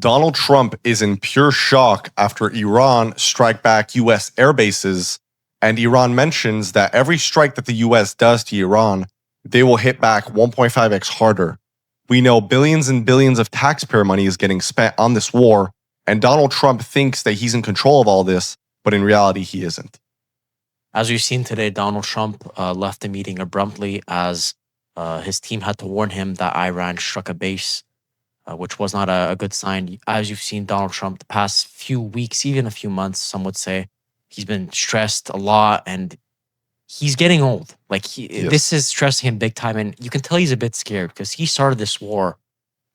Donald Trump is in pure shock after Iran strike back U.S. airbases, and Iran mentions that every strike that the U.S. does to Iran, they will hit back 1.5x harder. We know billions and billions of taxpayer money is getting spent on this war, and Donald Trump thinks that he's in control of all this, but in reality, he isn't. As we've seen today, Donald Trump left the meeting abruptly as his team had to warn him that Iran struck a base, which was not a good sign. As you've seen Donald Trump the past few weeks, even a few months, some would say, he's been stressed a lot and he's getting old. Like this is stressing him big time. And you can tell he's a bit scared because he started this war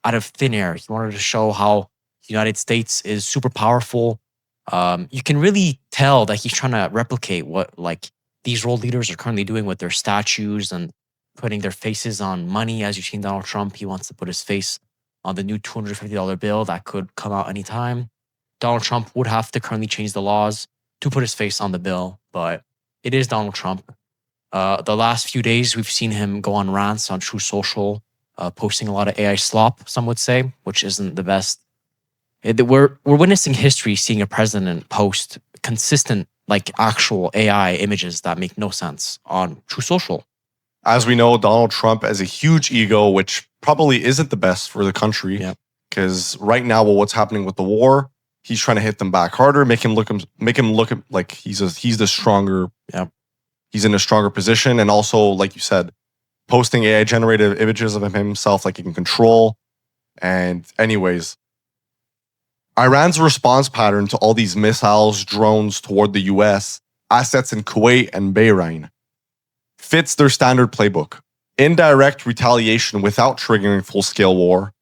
out of thin air. He wanted to show how the United States is super powerful. You can really tell that he's trying to replicate what like these world leaders are currently doing with their statues and putting their faces on money. As you've seen Donald Trump, he wants to put his face on the new $250 bill that could come out anytime. Donald Trump would have to currently change the laws to put his face on the bill, but it is Donald Trump. The last few days, we've seen him go on rants on True Social, posting a lot of AI slop, some would say, which isn't the best. We're witnessing history, seeing a president post consistent, like actual AI images that make no sense on True Social. As we know, Donald Trump has a huge ego, which probably isn't the best for the country. Because right now, what's happening with the war, he's trying to hit them back harder, make him look like he's the stronger. He's in a stronger position, and also, like you said, posting AI generated images of himself like he can control. And anyways, Iran's response pattern to all these missiles, drones toward the U.S., assets in Kuwait and Bahrain, fits their standard playbook. Indirect retaliation without triggering full-scale war,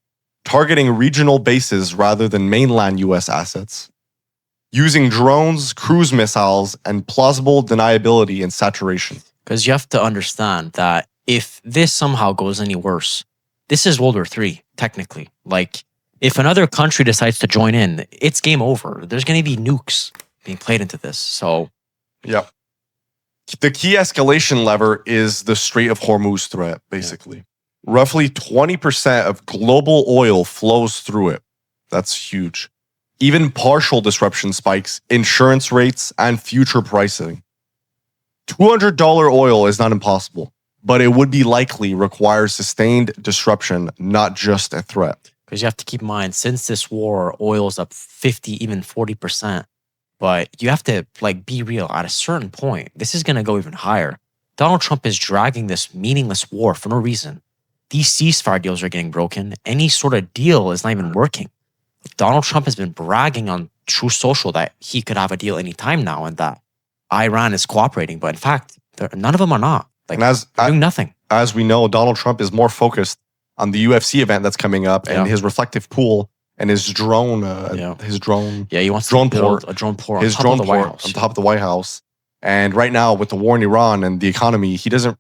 targeting regional bases rather than mainland U.S. assets, using drones, cruise missiles, and plausible deniability and saturation. Because you have to understand that if this somehow goes any worse, this is World War III, technically. Like, if another country decides to join in, it's game over. There's going to be nukes being played into this. So, yeah. The key escalation lever is the Strait of Hormuz threat, basically. Roughly 20% of global oil flows through it. That's huge. Even partial disruption spikes insurance rates and future pricing. $200 oil is not impossible, but it would be likely require sustained disruption, not just a threat. Because you have to keep in mind, since this war, oil is up 50, even 40%. But you have to be real. At a certain point, this is going to go even higher. Donald Trump is dragging this meaningless war for no reason. These ceasefire deals are getting broken. Any sort of deal is not even working. Donald Trump has been bragging on True Social that he could have a deal anytime now and that Iran is cooperating. But in fact, none of them are not. They're doing nothing. As we know, Donald Trump is more focused on the UFC event that's coming up and his reflective pool and his drone. He wants to build a drone port on top of the White House. On top of the White House. And right now, with the war in Iran and the economy, he doesn't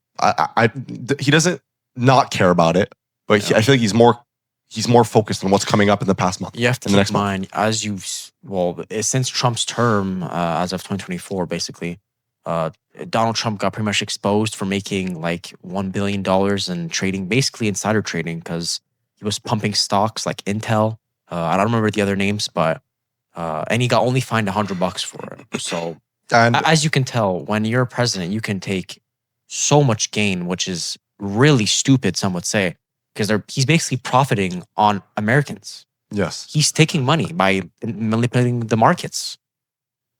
not care about it. But I feel like he's more focused on what's coming up in the past month. You have to keep in mind, since Trump's term, as of 2024, basically, Donald Trump got pretty much exposed for making $1 billion in trading, basically insider trading, because he was pumping stocks like Intel. I don't remember the other names, but and he got only fined $100 for it. So, as you can tell, when you're a president, you can take so much gain, which is really stupid, some would say, because he's basically profiting on Americans. Yes. He's taking money by manipulating the markets.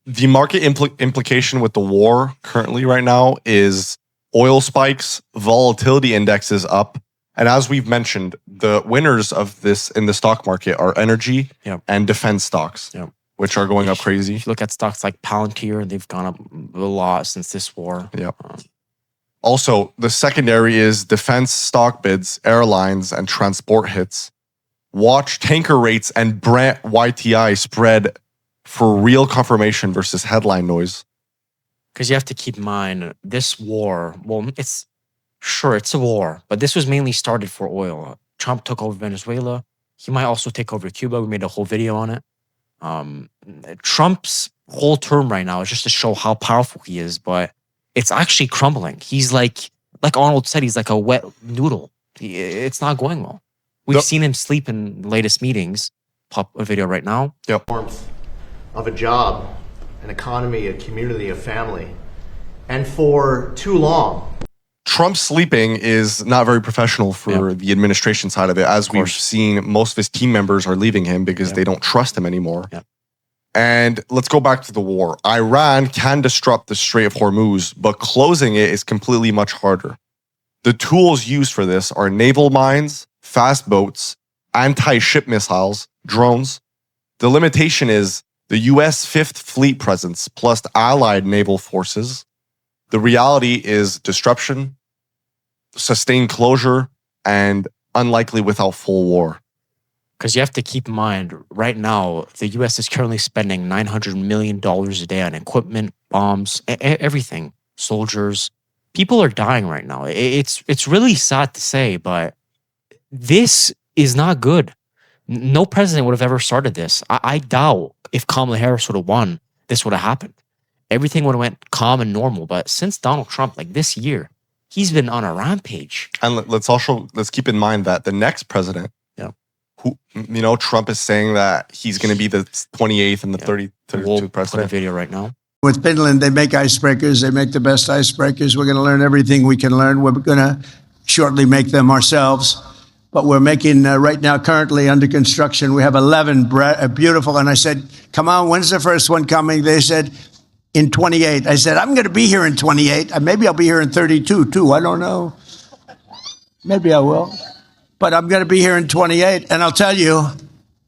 The market implication with the war currently right now is oil spikes, volatility indexes up. And as we've mentioned, the winners of this in the stock market are energy and defense stocks, which are going up crazy. If you look at stocks like Palantir, they've gone up a lot since this war. Also, the secondary is defense stock bids, airlines, and transport hits. Watch tanker rates and Brent YTI spread for real confirmation versus headline noise. Because you have to keep in mind, this war, it's a war, but this was mainly started for oil. Trump took over Venezuela. He might also take over Cuba. We made a whole video on it. Trump's whole term right now is just to show how powerful he is, but it's actually crumbling. He's like Arnold said, he's like a wet noodle. It's not going well. We've seen him sleep in latest meetings. pop a video right now. Yep. Of a job, an economy, a community, a family. And for too long, Trump sleeping is not very professional for the administration side of it. As we've seen, most of his team members are leaving him because they don't trust him anymore. And let's go back to the war. Iran can disrupt the Strait of Hormuz, but closing it is completely much harder. The tools used for this are naval mines, fast boats, anti-ship missiles, drones. The limitation is the U.S. Fifth Fleet presence plus allied naval forces. The reality is disruption, sustained closure, and unlikely without full war. Because you have to keep in mind, right now, the U.S. is currently spending $900 million a day on equipment, bombs, everything, soldiers. People are dying right now. It's really sad to say, but this is not good. No president would have ever started this. I doubt if Kamala Harris would have won, this would have happened. Everything would have went calm and normal. But since Donald Trump, like this year, he's been on a rampage. And let's keep in mind that the next president, who, Trump is saying that he's going to be the 28th and the 32nd we'll president. Put a video right now. With Finland, they make icebreakers. They make the best icebreakers. We're going to learn everything we can learn. We're going to shortly make them ourselves. But we're making right now, currently under construction, we have 11 beautiful. And I said, come on, when's the first one coming? They said, in 28. I said, I'm going to be here in 28. Maybe I'll be here in 32, too. I don't know. Maybe I will. But I'm going to be here in 28. And I'll tell you,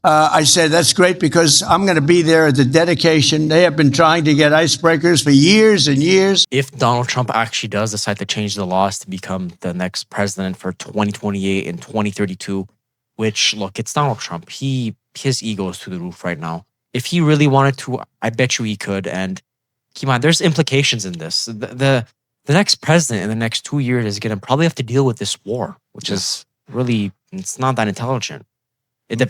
I said, that's great because I'm going to be there at the dedication. They have been trying to get icebreakers for years and years. If Donald Trump actually does decide to change the laws to become the next president for 2028 and 2032, which, look, it's Donald Trump. His ego is through the roof right now. If he really wanted to, I bet you he could. And keep in mind, there's implications in this. The next president in the next 2 years is going to probably have to deal with this war, which is really, it's not that intelligent.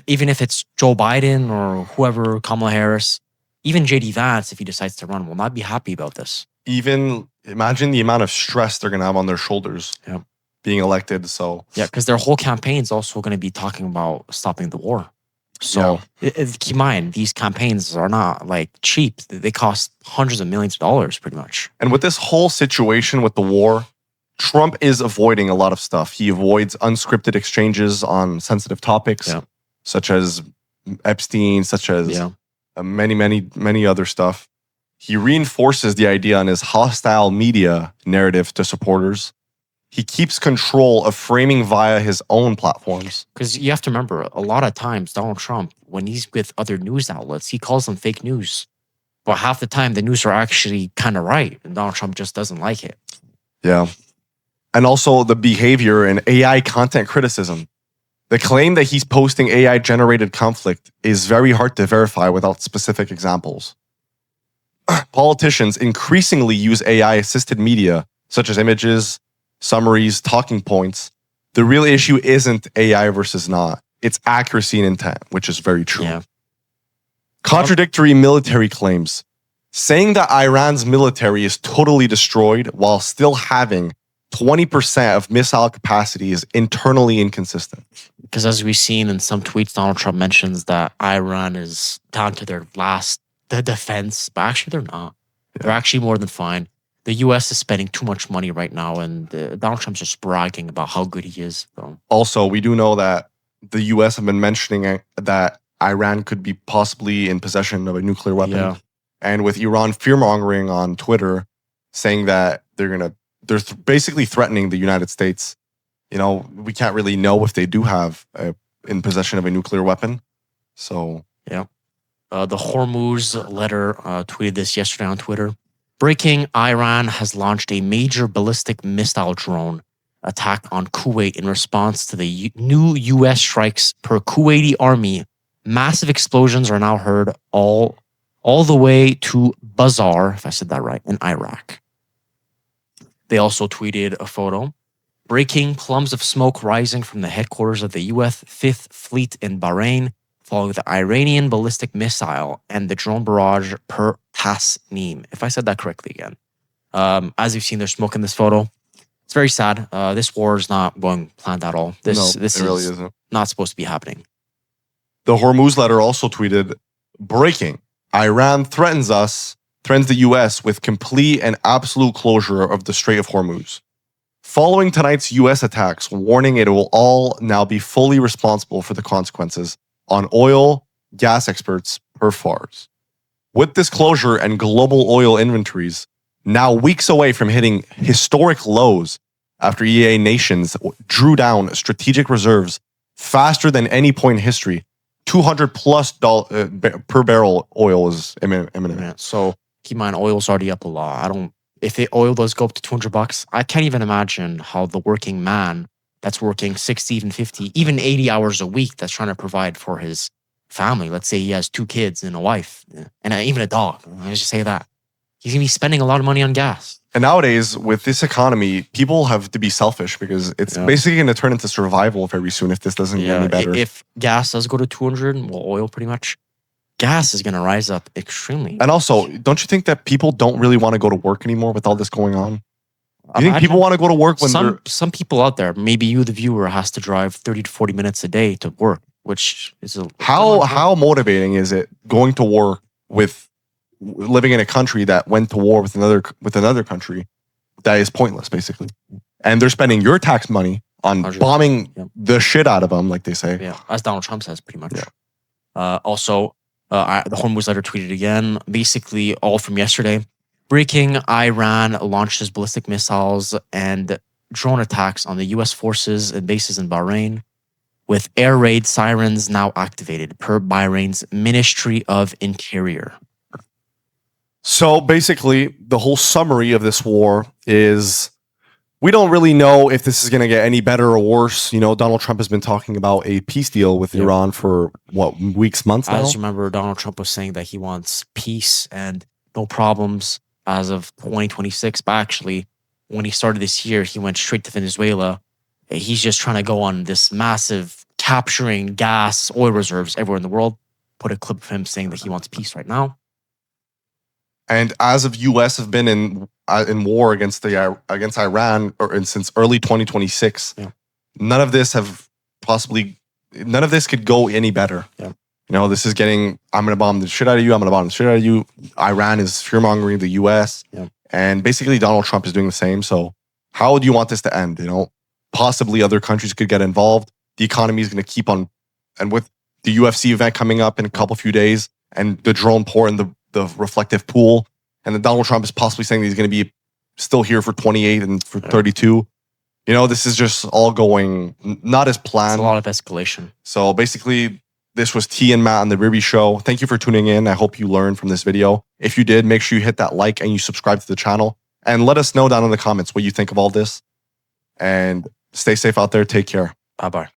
Even if it's Joe Biden or whoever, Kamala Harris, even JD Vance, if he decides to run, will not be happy about this. Even imagine the amount of stress they're going to have on their shoulders being elected. So because their whole campaign is also going to be talking about stopping the war. So keep in mind, these campaigns are not like cheap. They cost hundreds of millions of dollars pretty much. And with this whole situation with the war, Trump is avoiding a lot of stuff. He avoids unscripted exchanges on sensitive topics, such as Epstein, such as many other stuff. He reinforces the idea on his hostile media narrative to supporters. He keeps control of framing via his own platforms. Because you have to remember, a lot of times, Donald Trump, when he's with other news outlets, he calls them fake news. But half the time, the news are actually kind of right, and Donald Trump just doesn't like it. Yeah. And also the behavior in AI content criticism. The claim that he's posting AI-generated conflict is very hard to verify without specific examples. Politicians increasingly use AI-assisted media, such as images, summaries, talking points. The real issue isn't AI versus not. It's accuracy and intent, which is very true. Yeah. Contradictory military claims. Saying that Iran's military is totally destroyed while still having 20% of missile capacity is internally inconsistent. Because as we've seen in some tweets, Donald Trump mentions that Iran is down to their last defense, but actually they're not. They're actually more than fine. The U.S. is spending too much money right now, and Donald Trump's just bragging about how good he is. So. Also, we do know that the U.S. have been mentioning that Iran could be possibly in possession of a nuclear weapon. Yeah. And with Iran fear-mongering on Twitter, saying that they're basically threatening the United States. We can't really know if they do have in possession of a nuclear weapon. So, the Hormuz letter tweeted this yesterday on Twitter. Breaking, Iran has launched a major ballistic missile drone attack on Kuwait in response to the new U.S. strikes per Kuwaiti army. Massive explosions are now heard all the way to Bazar, if I said that right, in Iraq. They also tweeted a photo. Breaking, plumes of smoke rising from the headquarters of the U.S. Fifth Fleet in Bahrain following the Iranian ballistic missile and the drone barrage per Tasnim. If I said that correctly again. As you've seen, there's smoke in this photo. It's very sad. This war is not going planned at all. This really isn't. Not supposed to be happening. The Hormuz letter also tweeted, breaking, Iran threatens the US with complete and absolute closure of the Strait of Hormuz. Following tonight's US attacks, warning it will all now be fully responsible for the consequences on oil, gas experts per FARS. With this closure and global oil inventories now weeks away from hitting historic lows after EA nations drew down strategic reserves faster than any point in history, $200+ per barrel oil is imminent. Yeah, so keep in mind, oil's already up a lot. If the oil does go up to $200, I can't even imagine how the working man that's working 60, even 50, even 80 hours a week that's trying to provide for his family. Let's say he has 2 kids and a wife and even a dog. Let's just say that. He's going to be spending a lot of money on gas. And nowadays, with this economy, people have to be selfish because it's basically going to turn into survival very soon if this doesn't get any better. If gas does go to 200, well, oil pretty much, gas is going to rise up extremely. And also, don't you think that people don't really want to go to work anymore with all this going on? You think people want to go to work when some people out there, maybe you, the viewer, has to drive 30 to 40 minutes a day to work, which is how motivating is it going to work with living in a country that went to war with another country that is pointless, basically, and they're spending your tax money on bombing the shit out of them, like they say. Yeah, as Donald Trump says, pretty much. Yeah. Also, the Hormuz letter tweeted again, basically all from yesterday. Breaking, Iran launches ballistic missiles and drone attacks on the U.S. forces and bases in Bahrain, with air raid sirens now activated, per Bahrain's Ministry of Interior. So basically, the whole summary of this war is we don't really know if this is going to get any better or worse. You know, Donald Trump has been talking about a peace deal with Iran for, weeks, months now? As you remember, Donald Trump was saying that he wants peace and no problems as of 2026. But actually, when he started this year, he went straight to Venezuela. He's just trying to go on this massive capturing gas, oil reserves everywhere in the world. Put a clip of him saying that he wants peace right now. And as of U.S. have been in war against Iran since early 2026, none of this could go any better. Yeah. You know, this is getting, I'm going to bomb the shit out of you. I'm going to bomb the shit out of you. Iran is fear-mongering the U.S. Yeah. And basically Donald Trump is doing the same. So how do you want this to end? You know, possibly other countries could get involved. The economy is going to keep on, and with the UFC event coming up in a few days and the drone pour in the reflective pool, and then Donald Trump is possibly saying that he's going to be still here for 28 and for 32. You know, this is just all going not as planned. It's a lot of escalation. So basically, this was T and Matt on The Berube Show. Thank you for tuning in. I hope you learned from this video. If you did, make sure you hit that like and you subscribe to the channel. And let us know down in the comments what you think of all this. And stay safe out there. Take care. Bye-bye.